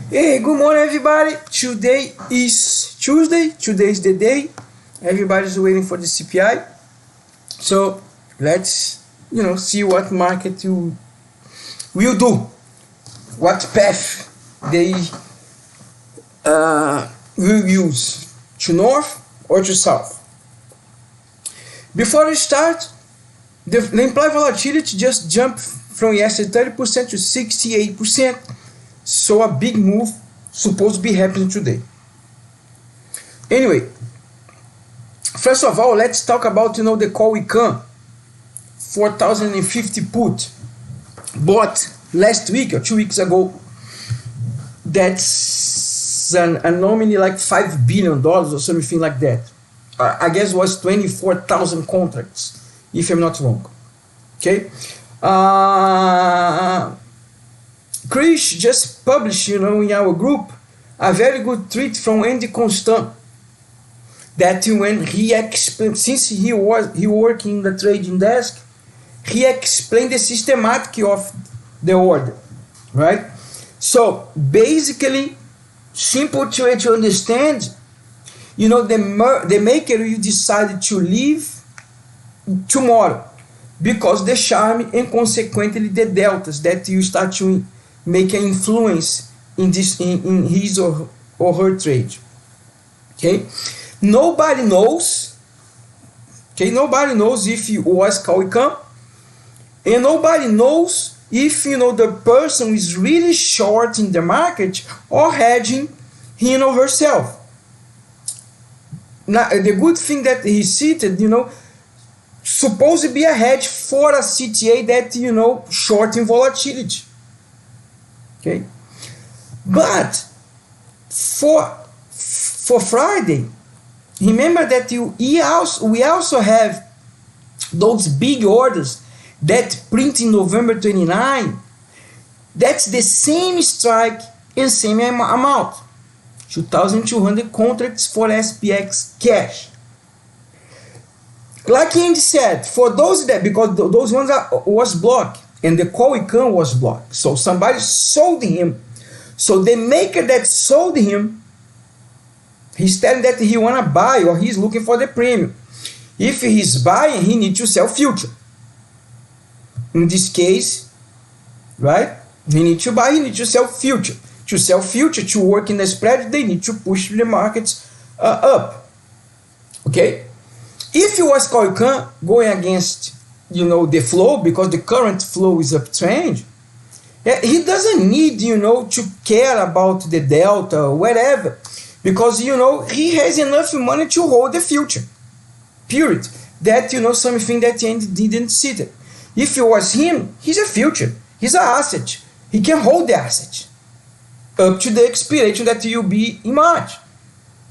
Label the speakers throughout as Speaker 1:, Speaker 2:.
Speaker 1: Hey, good morning, everybody. Today is Tuesday. Today is the day. Everybody's waiting for the CPI. So let's, see what market you will do. What path they will use, to north or to south. Before we start, the implied volatility just jumped from yesterday 30% to 68%. So a big move supposed to be happening today. Anyway, first of all, let's talk about the Cpi 4050 put bought last week or 2 weeks ago. That's a nominally like $5 billion or something like that. I guess it was 24,000 contracts, if I'm not wrong. Okay. Chris just published, in our group, a very good tweet from Andy Constant that when he explained, since he worked in the trading desk, he explained the systematic of the order, right? So basically, simple to understand, the maker will decide to leave tomorrow because the charm and consequently the deltas that you start to make an influence in his or her trade. Okay, nobody knows. Okay, nobody knows if it was Cpi, and nobody knows if the person is really short in the market or hedging him or herself. Now, the good thing that he cited, supposed to be a hedge for a CTA that short in volatility. Okay, but for Friday, remember that we also have those big orders that print in November 29. That's the same strike and same amount, 2,200 contracts for SPX cash. Like Andy said, for those that, because those ones was blocked and the Cpi was blocked, so somebody sold him. So the maker that sold him, he's telling that he wanna buy or he's looking for the premium. If he's buying, he needs to sell future. In this case, right? He needs to buy, he needs to sell future. To sell future, to work in the spread, they need to push the markets up. Okay? If it was Cpi going against, the flow, because the current flow is uptrend, he doesn't need, to care about the delta or whatever, because, he has enough money to hold the future. Period. That, something that Andy didn't see it. If it was him, he's a future. He's an asset. He can hold the asset up to the expiration that will be in March.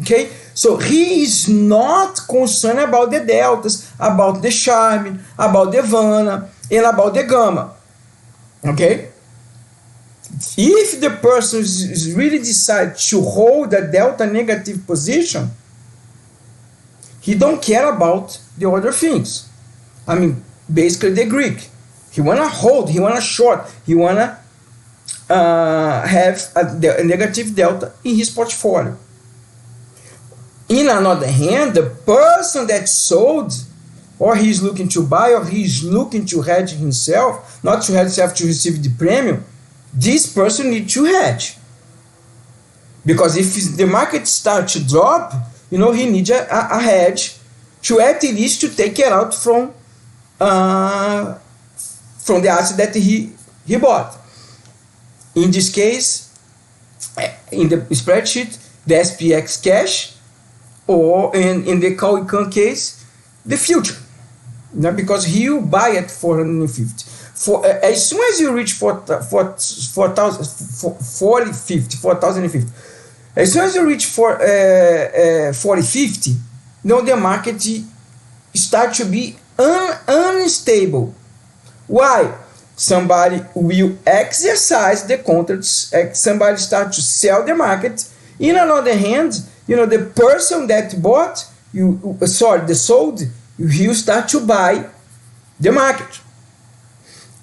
Speaker 1: Okay? So he is not concerned about the deltas, about the charm, about the Vana, and about the gamma. Okay? If the person is really decide to hold a delta negative position, he don't care about the other things. Basically the Greek. He wanna hold, he wanna short, he wanna have a negative delta in his portfolio. In another hand, the person that sold, or he's looking to buy, or he's looking to hedge himself, not to hedge himself to receive the premium, this person needs to hedge. Because if the market starts to drop, he needs a hedge to at least to take it out from the asset that he bought. In this case, in the spreadsheet, the SPX cash, or in the Cpi case, the future. Because he will buy at 450. As soon as you reach 4,050, as soon as you reach 4,050, the market start to be unstable. Why? Somebody will exercise the contracts, somebody start to sell the market. In another hand, the person that bought, the sold, you start to buy the market.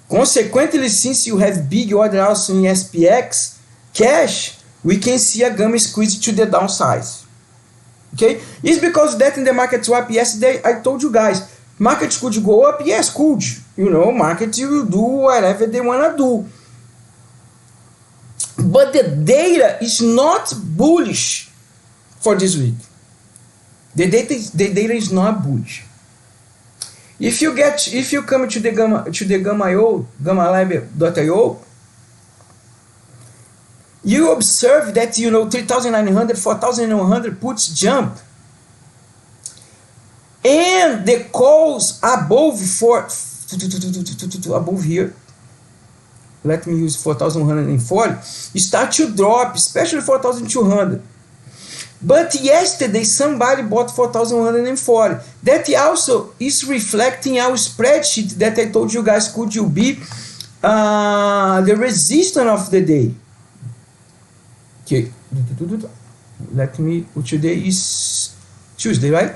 Speaker 1: Consequently, since you have big order also in SPX, cash, we can see a gamma squeeze to the downside. Okay, it's because that in the market swap yesterday I told you guys, market could go up, yes, could, market will do whatever they want to do, but the data is not bullish for this week. The data is not bullish. If you come to the gamma.io, you observe that 3,900, 4,100 puts jump, and the calls above above here. Let me use 4,140. Start to drop, especially 4,200. But yesterday somebody bought 4,140. That also is reflecting our spreadsheet that I told you guys could be the resistance of the day. Okay, today is Tuesday, right?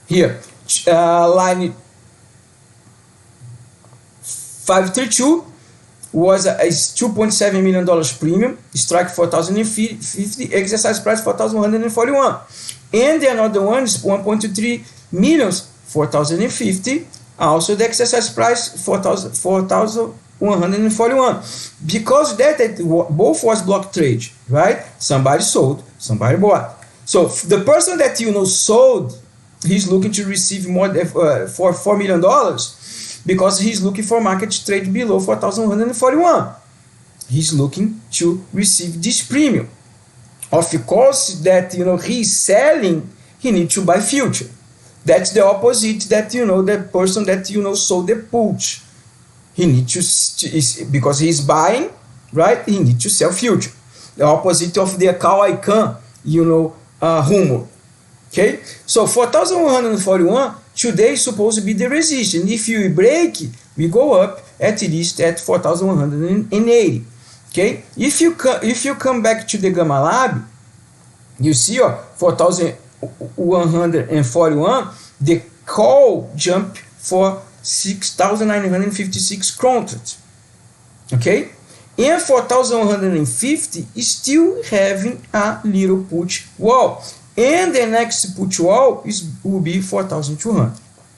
Speaker 1: Here, line 532 was a $2.7 million premium, strike 4,050, exercise price 4,141. And the another one is 1.23 million, 4,050, also the exercise price 4,141. Because that both was block trade, right? Somebody sold, somebody bought. So the person that sold, he's looking to receive more for $4 million because he's looking for market trade below 4,141. He's looking to receive this premium. Of course, that he's selling, he needs to buy future. That's the opposite that the person that sold the put. He needs to, because he's buying, right? He needs to sell future. The opposite of the Cpi rumor. Okay, so 4,141 today is supposed to be the resistance. If you break, we go up at least at 4,180. Okay, if you come back to the Gamma Lab, you see 4,141, the call jump for 6,956 contracts. Okay, and 4,150 is still having a little put wall. And the next put wall will be 4,200.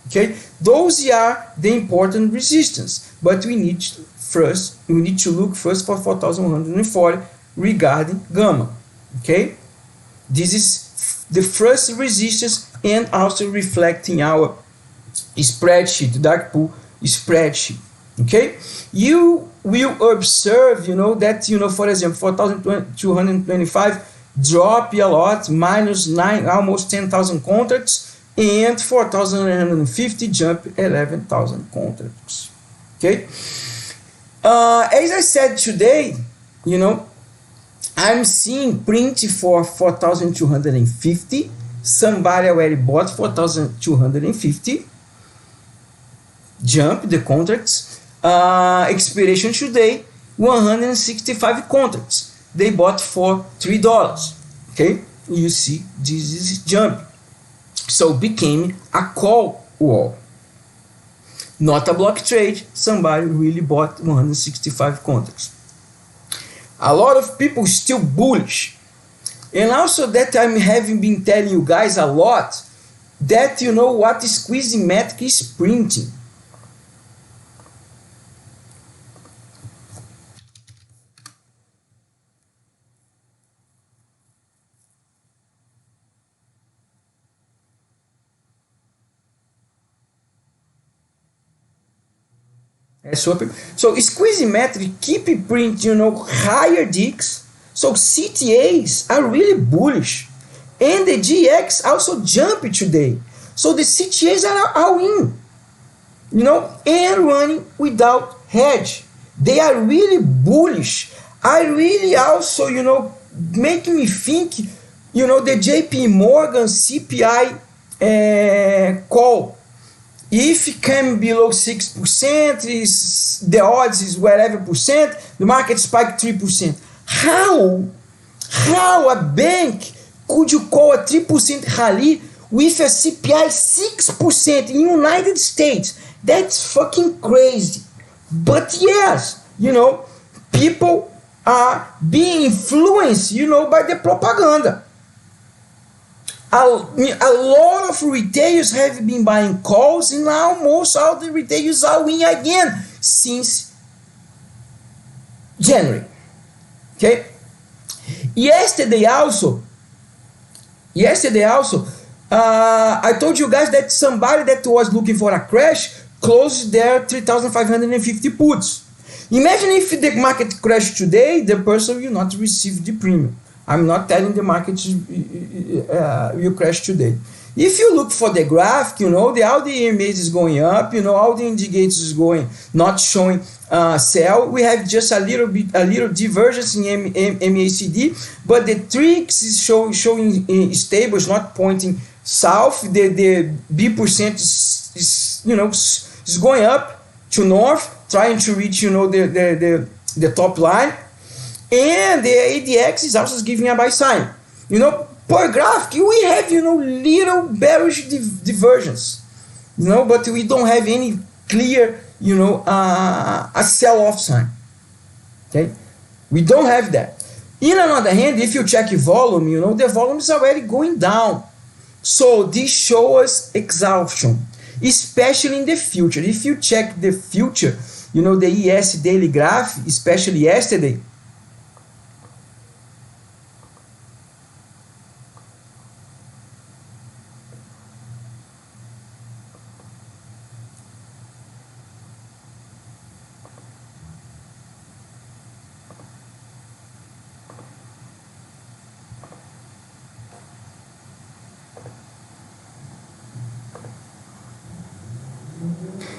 Speaker 1: Okay, those are the important resistance. But we need to look first for 4,140 regarding gamma. Okay, this is the first resistance and also reflecting our spreadsheet, dark pool spreadsheet. Okay, you will observe, that for example, 4,225. Drop a lot, minus 9, almost 10,000 contracts, and 4,950 jump 11,000 contracts. Okay. As I said today, I'm seeing print for 4,250. Somebody already bought 4,250. Jump the contracts. Expiration today, 165 contracts. They bought for $3. Okay, you see this is jump, so became a call wall, not a block trade. Somebody really bought 165 contracts. A lot of people still bullish, and also that I'm having been telling you guys a lot that what squeezing metric is printing. So squeezing metric keep print higher dicks. So CTAs are really bullish, and the GX also jumped today. So the CTAs are all in, and running without hedge. They are really bullish. I really also make me think the JP Morgan CPI call. If it came below 6%, the odds is whatever percent, the market spiked 3%. How a bank could you call a 3% rally with a CPI 6% in United States? That's fucking crazy. But yes, people are being influenced, by the propaganda. A lot of retailers have been buying calls, and now most of the retailers are winning again since January. Okay. Yesterday also, I told you guys that somebody that was looking for a crash closed their 3,550 puts. Imagine if the market crashed today, the person will not receive the premium. I'm not telling the market will crash today. If you look for the graph, all the EMAs is going up, all the indicators is going, not showing sell. We have just a little divergence in MACD, but the tricks is showing stable, is not pointing south. The B% is going up to north, trying to reach the top line, and the ADX is also giving a buy sign. Per graph, we have little bearish divergence, but we don't have any clear a sell-off sign. Okay, we don't have that. In another hand, if you check volume, the volume is already going down. So this shows us exhaustion, especially in the future. If you check the future, the ES daily graph, especially yesterday,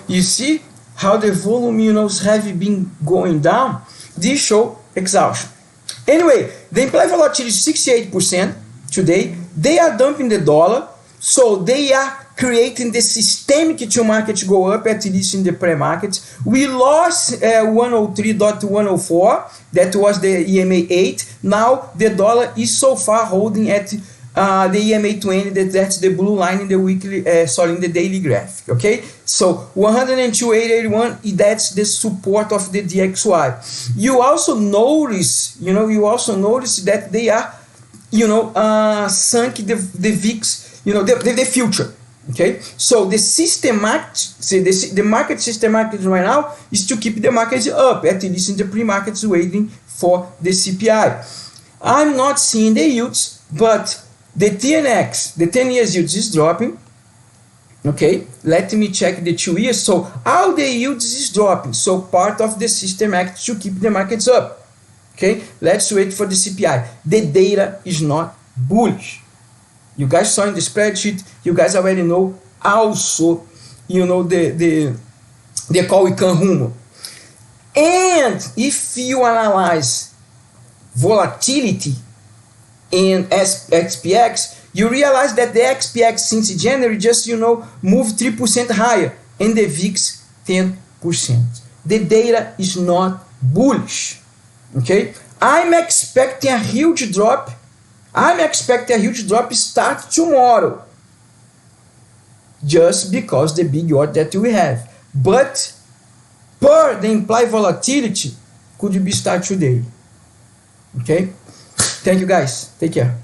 Speaker 1: you see how the volume have been going down. This show exhaustion. Anyway, the implied volatility is 68% today. They are dumping the dollar, so they are creating the systemic to market go up, at least in the pre-market. We lost 103.104, that was the EMA 8. Now the dollar is so far holding at the EMA 20, that's the blue line in the weekly, in the daily graphic. Okay, so 102.881, that's the support of the DXY. You also notice, that they are, sunk the VIX, the future. Okay, so the the market systematic right now is to keep the markets up, at least in the pre-markets, waiting for the CPI. I'm not seeing the yields, but the TNX, the 10 years yields is dropping. Okay, let me check the 2 years. So all the yields is dropping. So part of the system act to keep the markets up. Okay, let's wait for the CPI. The data is not bullish. You guys saw in the spreadsheet. You guys already know. Also, the call we can rumo. And if you analyze volatility in XPX, you realize that the XPX since January just moved 3% higher, and the VIX 10%. The data is not bullish. Okay, I'm expecting a huge drop. Start tomorrow, just because the big order that we have. But per the implied volatility, could be start today. Okay. Thank you guys. Take care.